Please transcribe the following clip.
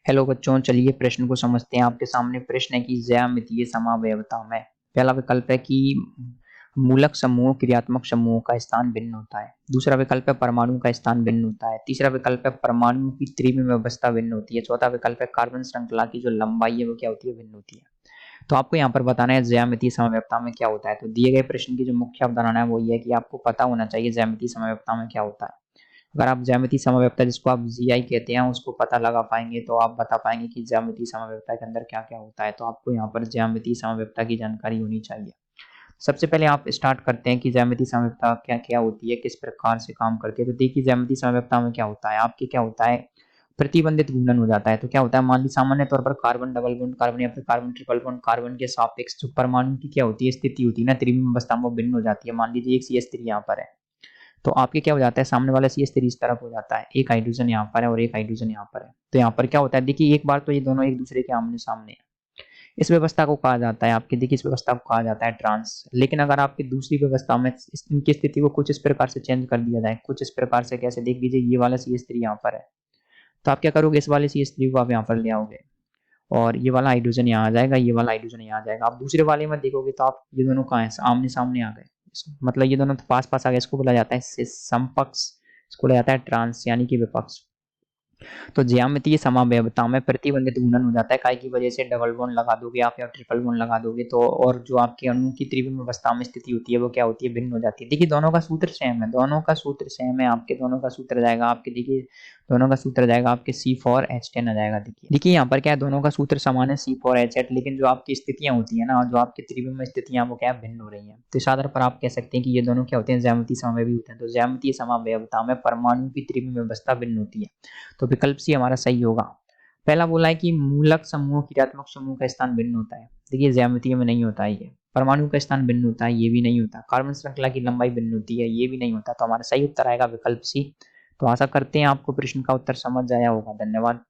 Hello बच्चों, चलिए प्रश्न को समझते हैं। आपके सामने प्रश्न है कि ज्यामितीय समावयवता में पहला विकल्प है कि मूलक समूह क्रियात्मक समूहों का स्थान भिन्न होता है। दूसरा विकल्प है परमाणु का स्थान भिन्न होता है। तीसरा विकल्प है परमाणु की त्रिविम व्यवस्था भिन्न होती है। चौथा विकल्प है कार्बन श्रृंखला की जो लंबाई है वो क्या होती है, भिन्न होती है। तो आपको यहाँ पर बताना है ज्यामितीय समव्यवस्था में क्या होता है। तो दिए गए प्रश्न की जो मुख्य अवधारणा है वो ये है कि आपको पता होना चाहिए ज्यामितीय समव्यवस्था में क्या होता है। अगर आप ज्यामितीय समव्यवस्था जिसको आप जीआई कहते हैं उसको पता लगा पाएंगे तो आप बता पाएंगे कि ज्यामितीय समव्यवस्था के अंदर क्या क्या होता है। तो आपको यहाँ पर ज्यामितीय समव्यवस्था की जानकारी होनी चाहिए। सबसे पहले आप स्टार्ट करते हैं कि ज्यामितीय समव्यवस्था क्या क्या होती है, किस प्रकार से काम करती है। तो देखिए ज्यामितीय समव्यवस्था में क्या होता है, आपके क्या होता है, प्रतिबंधित घूर्णन हो जाता है। तो क्या होता है, मान लीजिए सामान्य तौर पर कार्बन डबल बॉन्ड कार्बन या फिर कार्बन ट्रिपल बॉन्ड कार्बन के सापेक्ष जो परमाणु की क्या होती है स्थिति होती है ना, त्रिविम अवस्था में भिन्न हो जाती है। मान लीजिए एक CH3 यहाँ पर है तो आपके क्या हो जाता है, सामने वाला CH3 इस तरफ हो जाता है, एक हाइड्रोजन यहाँ पर है और एक हाइड्रोजन यहाँ पर है। तो यहाँ पर क्या होता है, देखिए एक बार तो ये दोनों एक दूसरे के आमने सामने है। इस व्यवस्था को कहा जाता है आपके, देखिए इस व्यवस्था को कहा जाता है ट्रांस। लेकिन अगर आपकी दूसरी व्यवस्था में इनकी स्थिति को कुछ इस प्रकार से चेंज कर दिया जाए, कुछ इस प्रकार से कैसे, देख लीजिए ये वाला CH3 यहाँ पर है तो आप क्या करोगे, इस वाले CH3 को आप यहाँ पर ले आओगे और ये वाला हाइड्रोजन यहाँ आ जाएगा, ये वाला हाइड्रोजन यहाँ आ जाएगा। आप दूसरे वाले में देखोगे तो आप ये दोनों कहाँ है, आमने सामने आ गए। मतलब ये दोनों तो पास पास आ गए, इसको बोला जाता है समपक्ष, इसको बोला जाता है ट्रांस यानी कि विपक्ष। तो ज्यामितीय समव्यवस्था में प्रतिबंधित गुणन हो जाता है, काय की वजह से डबल बॉन्ड लगा दोगे आप या ट्रिपल बॉन्ड लगा दोगे तो, और जो आपके अणु की त्रिविम अवस्था में स्थिति होती है वो क्या होती है, भिन्न हो जाती है। देखिए दोनों का सूत्र सेम है, दोनों का सूत्र सेम है आपके, दोनों का सूत्र जाएगा आपके, देखिए दोनों का सूत्र जाएगा आपके C4H10 आ जाएगा। देखिए यहाँ पर क्या है, दोनों का सूत्र समान है C4H8, लेकिन जो आपकी स्थितियां होती है ना, जो आपकी त्रिविम स्थितियां वो क्या भिन्न हो रही हैं। तो इस आधार पर आप कह सकते हैं कि ये दोनों क्या होते हैं, ज्यामितीय समव्यवी होते हैं। तो ज्यामितीय समव्यवस्था में परमाणु की त्रिविम व्यवस्था भिन्न होती है। तो विकल्प सी हमारा सही होगा। पहला बोला है कि मूलक समूह क्रियात्मक समूह का स्थान भिन्न होता है, देखिए ज्यामितीय में नहीं होता है ये। परमाणु का स्थान भिन्न होता है, ये भी नहीं होता। कार्बन श्रृंखला की लंबाई भिन्न होती है, ये भी नहीं होता। तो हमारा सही उत्तर आएगा विकल्प सी। तो आशा करते हैं आपको प्रश्न का उत्तर समझ आया होगा। धन्यवाद।